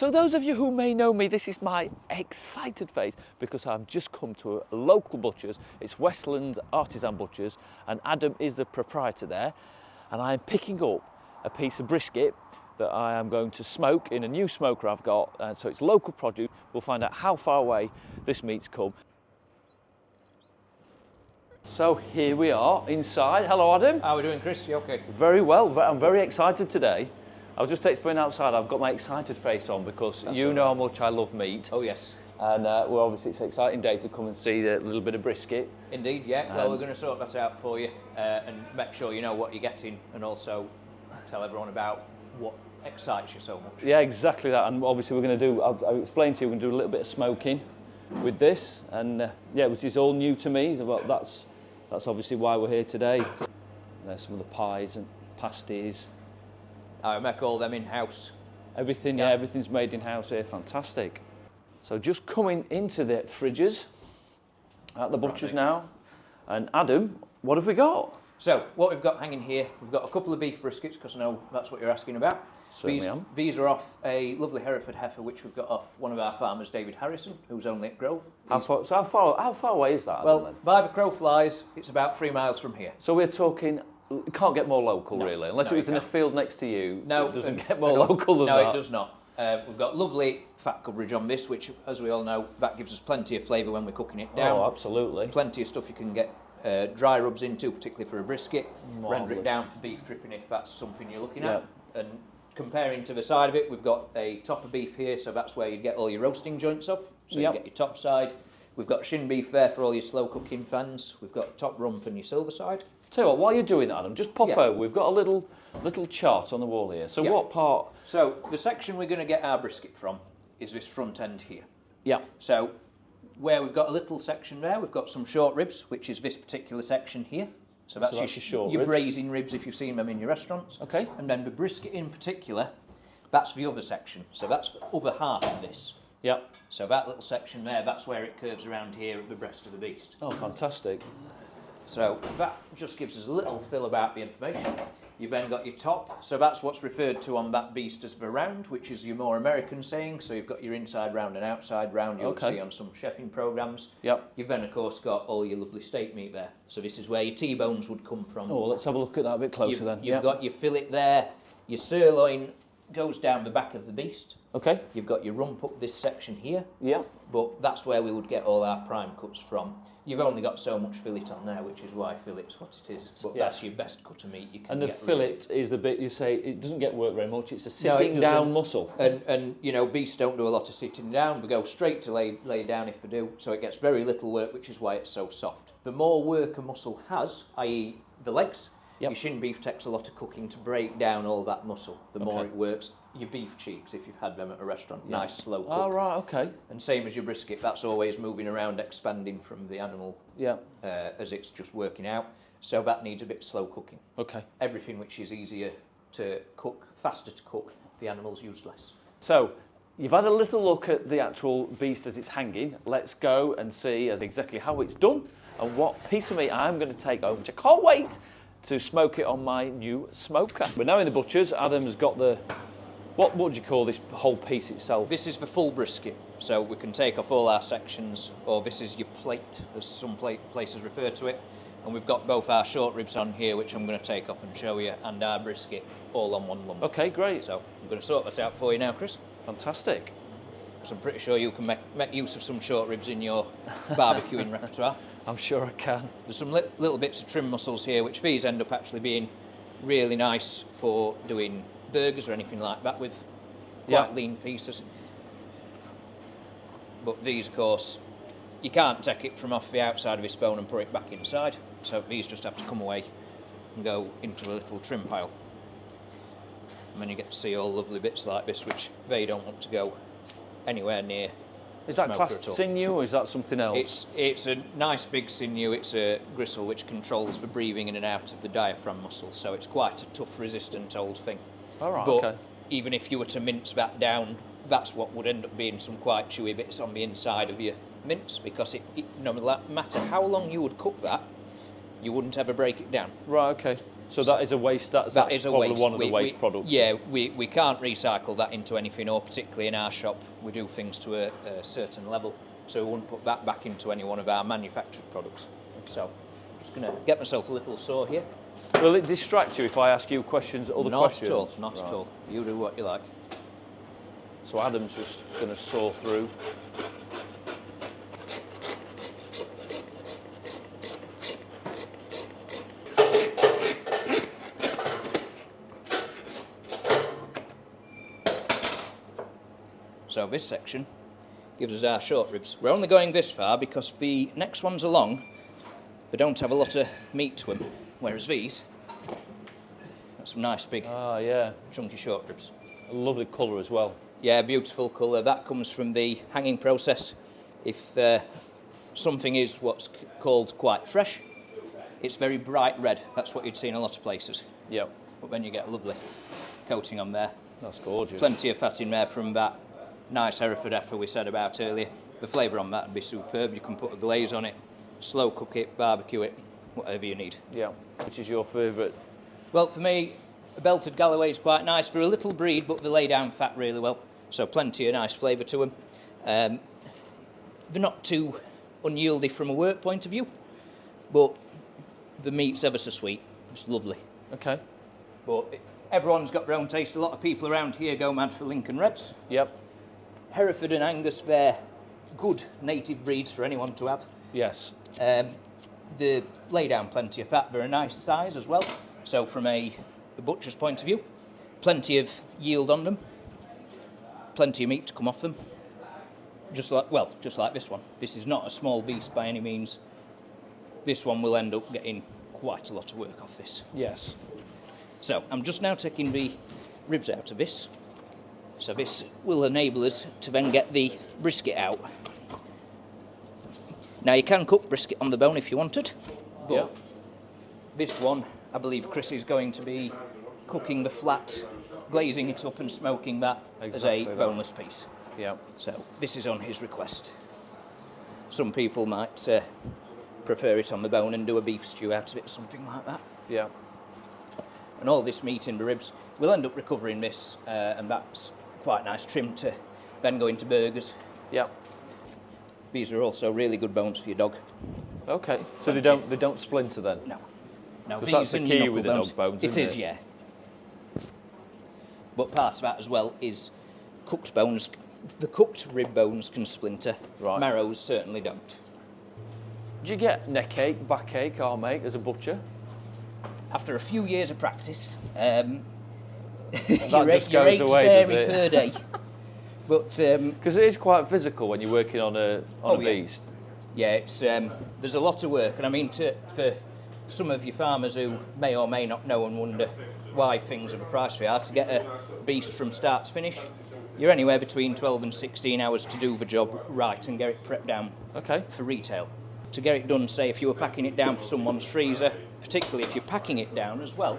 So those of you who may know me, this is my excited face because I've just come to a local butcher's. It's Westlands Artisan Butchers and Adam is the proprietor there, and I am picking up a piece of brisket that I am going to smoke in a new smoker I've got, and so it's local produce. We'll find out how far away this meat's come. So here we are inside. Hello Adam. How are we doing, Chris? You okay? Very well, I'm very excited today. I was just explaining outside, I've got my excited face on because you know how much I love meat. Oh yes. And well, obviously it's an exciting day to come and see a little bit of brisket. Indeed, yeah. Well, we're going to sort that out for you and make sure you know what you're getting, and also tell everyone about what excites you so much. Yeah, exactly that. And obviously we're going to do, I've explained to you, we're going to do a little bit of smoking with this, and yeah, which is all new to me. Well, that's obviously why we're here today. There's some of the pies and pasties. I make all them in-house. Everything, yeah, everything's made in-house here. Fantastic. So just coming into the fridges at the butcher's now. And Adam, what have we got? So what we've got hanging here, we've got a couple of beef briskets, because I know that's what you're asking about. These are off a lovely Hereford heifer, which we've got off one of our farmers, David Harrison, who's only at Grove. How far away is that? Well, by the crow flies, it's about 3 miles from here. So we're talking, it can't get more local, really, unless it was in a field next to you. No, it doesn't get more local than that. No, it does not. We've got lovely fat coverage on this, which, as we all know, that gives us plenty of flavour when we're cooking it down. Oh, absolutely. Plenty of stuff you can get dry rubs into, particularly for a brisket. Marvellous. Render it down for beef dripping if that's something you're looking at. And comparing to the side of it, we've got a top of beef here, so that's where you get all your roasting joints off. So you get your top side. We've got shin beef there for all your slow cooking fans. We've got top rump and your silver side. Tell you what, while you're doing that, Adam, just pop over. We've got a little chart on the wall here. So what part? So the section we're going to get our brisket from is this front end here. Yeah. So where we've got a little section there, we've got some short ribs, which is this particular section here. So that's your braising ribs if you've seen them in your restaurants. Okay. And then the brisket in particular, that's the other section. So that's the other half of this. Yeah. So that little section there, that's where it curves around here at the breast of the beast. Oh, fantastic. So that just gives us a little feel about the information. You've then got your top, so that's what's referred to on that beast as the round, which is your more American saying. So you've got your inside round and outside round, you'll see on some chefing programmes. Yep. You've then, of course, got all your lovely steak meat there. So this is where your T-bones would come from. Oh, let's have a look at that a bit closer then. You've got your fillet there, your sirloin goes down the back of the beast. Okay. You've got your rump up this section here. Yeah. But that's where we would get all our prime cuts from. You've only got so much fillet on there, which is why fillet's what it is. But that's your best cut of meat you can get. And the fillet is the bit you say, it doesn't get worked very much, it's a sitting down muscle. And you know, beasts don't do a lot of sitting down, they go straight to lay down if they do, so it gets very little work, which is why it's so soft. The more work a muscle has, i.e. the legs, your shin beef takes a lot of cooking to break down all that muscle. The more it works. Your beef cheeks, if you've had them at a restaurant, nice slow cook. Oh, right, okay. And same as your brisket, that's always moving around, expanding from the animal as it's just working out. So that needs a bit of slow cooking. Okay. Everything which is easier to cook, faster to cook, the animal's used less. So, you've had a little look at the actual beast as it's hanging. Let's go and see exactly how it's done and what piece of meat I'm going to take home, which I can't wait to smoke it on my new smoker. We're now in the butcher's. Adam's got the... What would you call this whole piece itself? This is the full brisket, so we can take off all our sections, or this is your plate, as some places refer to it. And we've got both our short ribs on here, which I'm going to take off and show you, and our brisket all on one lump. Okay, great. So I'm going to sort that out for you now, Chris. Fantastic. So I'm pretty sure you can make use of some short ribs in your barbecuing repertoire. I'm sure I can. There's some little bits of trim muscles here, which these end up actually being really nice for doing burgers or anything like that with quite lean pieces. But these, of course, you can't take it from off the outside of this bone and put it back inside. So these just have to come away and go into a little trim pile. And then you get to see all lovely bits like this, which they don't want to go anywhere near. Is that classed sinew or is that something else? It's a nice big sinew. It's a gristle which controls the breathing in and out of the diaphragm muscle. So it's quite a tough, resistant old thing. All right, but even if you were to mince that down, that's what would end up being some quite chewy bits on the inside of your mince, because no matter how long you would cook that, you wouldn't ever break it down. Right, okay. So that is a waste. That's is a probably waste. one of the waste products. Yeah, we can't recycle that into anything, or particularly in our shop, we do things to a certain level, so we wouldn't put that back into any one of our manufactured products. So I'm just going to get myself a little saw here. Will it distract you if I ask you questions, other questions? Not at all. You do what you like. So Adam's just going to saw through. So this section gives us our short ribs. We're only going this far because the next ones along, they don't have a lot of meat to them, whereas these got some nice big chunky short ribs. A lovely colour as well. Yeah, beautiful colour. That comes from the hanging process. If something is what's called quite fresh, it's very bright red. That's what you'd see in a lot of places. Yeah. But then you get a lovely coating on there. That's gorgeous. Plenty of fat in there from that nice Hereford heifer we said about earlier. The flavour on that would be superb. You can put a glaze on it, slow cook it, barbecue it, whatever you need. Yeah. Which is your favourite? Well, for me, a belted Galloway is quite nice for a little breed, but they lay down fat really well. So plenty of nice flavour to them. They're not too unyieldy from a work point of view, but the meat's ever so sweet. It's lovely. Okay. But everyone's got their own taste. A lot of people around here go mad for Lincoln Reds. Yep. Hereford and Angus, they're good native breeds for anyone to have. Yes. They lay down plenty of fat. They're a nice size as well. So from a butcher's point of view, plenty of yield on them. Plenty of meat to come off them. Just like this one. This is not a small beast by any means. This one will end up getting quite a lot of work off this. Yes. So I'm just now taking the ribs out of this. So this will enable us to then get the brisket out. Now you can cook brisket on the bone if you wanted, but this one, I believe Chris is going to be cooking the flat, glazing it up and smoking that as a boneless piece. Yeah. So this is on his request. Some people might prefer it on the bone and do a beef stew out of it, something like that. Yeah. And all this meat in the ribs, we'll end up recovering this, and that's quite nice trim to then go into burgers. Yeah. These are also really good bones for your dog. Okay. So they don't splinter then? No. No, these that's the key with the dog bones, It is, yeah. But part of that as well is cooked bones. The cooked rib bones can splinter. Right. Marrows certainly don't. Do you get neck ache, back ache, arm ache as a butcher? After a few years of practice, your aches vary per day. But because it is quite physical when you're working on a beast. Yeah, it's there's a lot of work, and I mean for some of you farmers who may or may not know and wonder why things are the price they are, to get a beast from start to finish, you're anywhere between 12 and 16 hours to do the job right and get it prepped down for retail. To get it done, say if you were packing it down for someone's freezer, particularly if you're packing it down as well,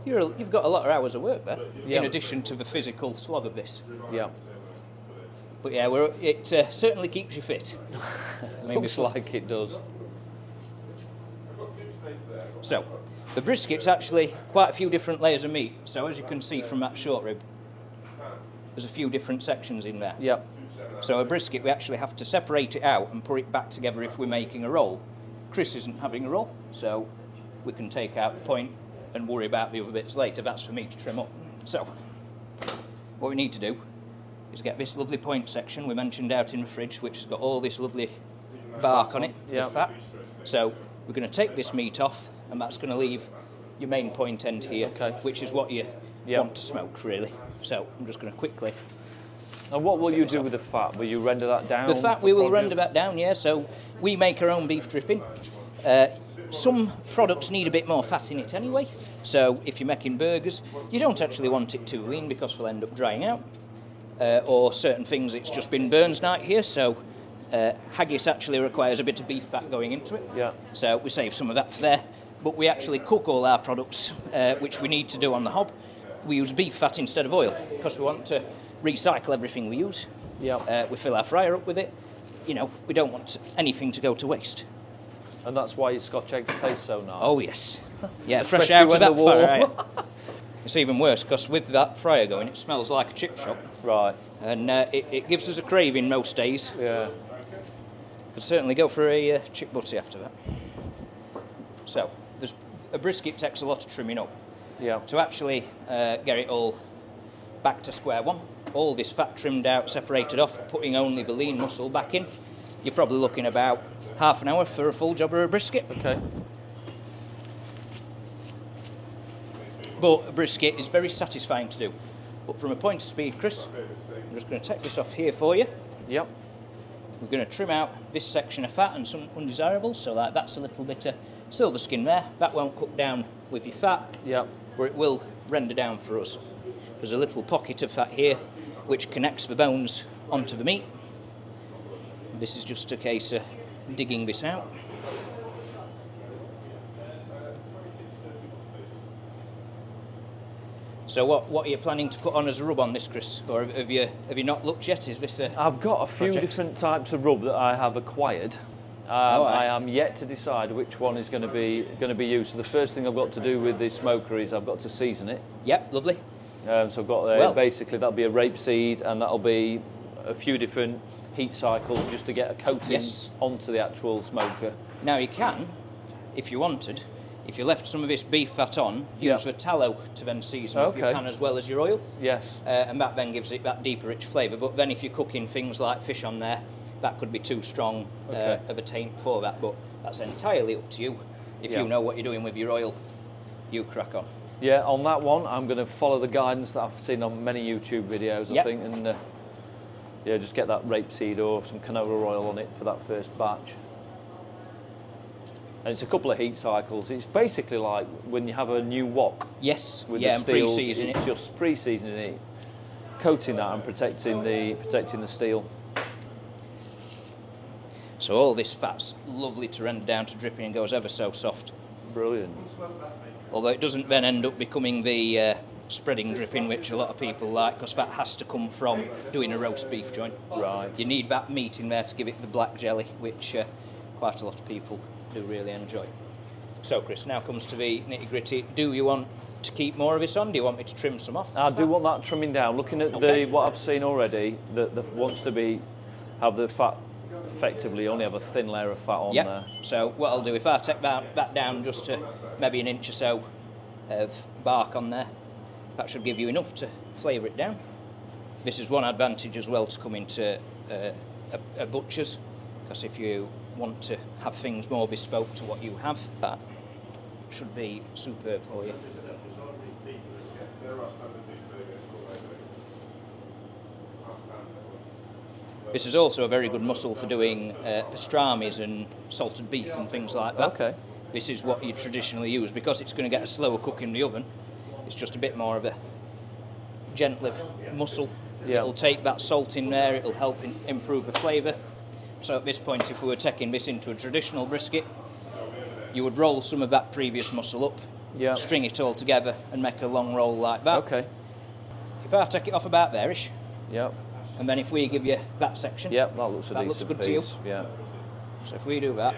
you've got a lot of hours of work there, in addition to the physical slog of this. Yeah. But yeah, it certainly keeps you fit. Looks like it does. So, the brisket's actually quite a few different layers of meat. So as you can see from that short rib, there's a few different sections in there. Yeah. So a brisket, we actually have to separate it out and put it back together if we're making a roll. Chris isn't having a roll, so we can take out the point and worry about the other bits later. That's for me to trim up. So, what we need to do is get this lovely point section we mentioned out in the fridge, which has got all this lovely bark on it, the fat. So we're going to take this meat off, and that's going to leave your main point end here, which is what you want to smoke, really. So I'm just going to quickly... And what will you do with the fat? Will you render that down? The fat, we will render that down, yeah. So we make our own beef dripping. Some products need a bit more fat in it anyway. So if you're making burgers, you don't actually want it too lean because they'll end up drying out. Or certain things, it's just been Burns night here, so haggis actually requires a bit of beef fat going into it. Yeah. So we save some of that there. But we actually cook all our products, which we need to do on the hob. We use beef fat instead of oil because we want to recycle everything we use. Yeah. We fill our fryer up with it. You know, we don't want anything to go to waste. And that's why your Scotch eggs taste so nice. Oh yes. Yeah, fresh Especially out when of that the war. fire. It's even worse because with that fryer going, it smells like a chip shop. Right. And it gives us a craving most days. Yeah. But certainly go for a chip butty after that. So, a brisket takes a lot of trimming up. Yeah. To actually get it all back to square one, all this fat trimmed out, separated off, putting only the lean muscle back in, you're probably looking about half an hour for a full job of a brisket. Okay. But a brisket is very satisfying to do. But from a point of speed, Chris, I'm just going to take this off here for you. Yep. We're going to trim out this section of fat and some undesirables, so that's a little bit of silver skin there. That won't cook down with your fat, Yep. but it will render down for us. There's a little pocket of fat here which connects the bones onto the meat. This is just a case of digging this out. So what are you planning to put on as a rub on this, Chris? Or have you not looked yet? Is this a I've got a few project? different types of rub that I have acquired. I am yet to decide which one is going to be used. So the first thing I've got to do with this smoker is I've got to season it. Yep, lovely. So I've got basically that'll be a rapeseed, and that'll be a few different heat cycles just to get a coating onto the actual smoker. Now you can, if you wanted, if you left some of this beef fat on, use the tallow to then season up your pan as well as your oil. Yes. And that then gives it that deeper, rich flavour. But then if you're cooking things like fish on there, that could be too strong of a taint for that. But that's entirely up to you. If you know what you're doing with your oil, you crack on. Yeah, on that one, I'm going to follow the guidance that I've seen on many YouTube videos, I think, and just get that rapeseed or some canola oil on it for that first batch. And it's a couple of heat cycles. It's basically like when you have a new wok. Yes, with and the steels, pre-season it. It's just pre-seasoning it, coating that and protecting the steel. So all this fat's lovely to render down to dripping and goes ever so soft. Brilliant. Although it doesn't then end up becoming the spreading dripping which a lot of people like, because that has to come from doing a roast beef joint. Right. You need that meat in there to give it the black jelly, which quite a lot of people do really enjoy. So Chris, now comes to the nitty gritty. Do you want to keep more of this on? Do you want me to trim some off? I do want that trimming down. Looking at what I've seen already, that wants to have the fat effectively only have a thin layer of fat on there. So what I'll do, if I take that down just to maybe an inch or so of bark on there, that should give you enough to flavour it down. This is one advantage as well to come into a butcher's, because if you want to have things more bespoke to what you have, that should be superb for you. This is also a very good muscle for doing pastrami's and salted beef and things like that. Okay. This is what you traditionally use because it's going to get a slower cook in the oven. It's just a bit more of a gentler muscle. Yeah. It'll take that salt in there, it'll help improve the flavour. So at this point, if we were taking this into a traditional brisket, you would roll some of that previous muscle up, string it all together and make a long roll like that. Okay. If I take it off about there-ish, Yep. and then if we give you that section, Yep, that looks that looks good piece. to you. Yeah. So if we do that,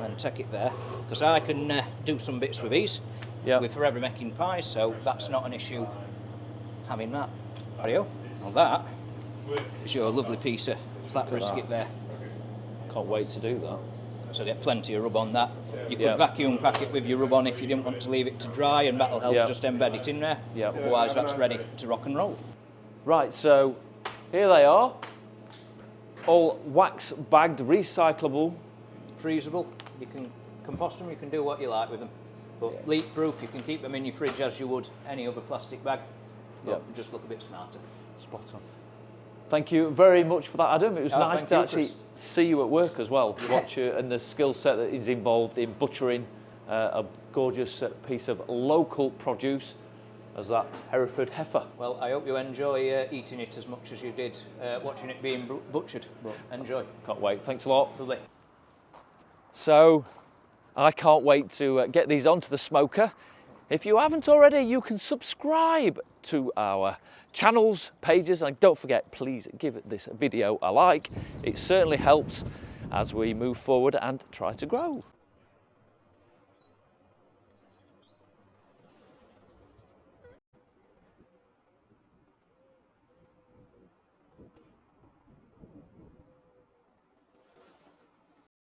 and take it there, because I can do some bits with these. Yeah. We're forever making pies, so that's not an issue having that. There you go. Well, that is your lovely piece of flat brisket there. Can't wait to do that. So get plenty of rub on that. You could vacuum pack it with your rub on if you didn't want to leave it to dry, and that'll help just embed it in there. Yeah. Otherwise, that's ready to rock and roll. Right, so here they are. All wax bagged, recyclable. Freezable. You can compost them, you can do what you like with them. But leak proof, you can keep them in your fridge as you would any other plastic bag. Just look a bit smarter. Spot on. Thank you very much for that, Adam. It was nice to actually see you at work as well. Watch you and the skill set that is involved in butchering a gorgeous piece of local produce as that Hereford heifer. Well, I hope you enjoy eating it as much as you did watching it being butchered. Enjoy. Can't wait. Thanks a lot. Lovely. So I can't wait to get these onto the smoker. If you haven't already, you can subscribe to our channels, pages, and don't forget, please give this video a like. It certainly helps as we move forward and try to grow.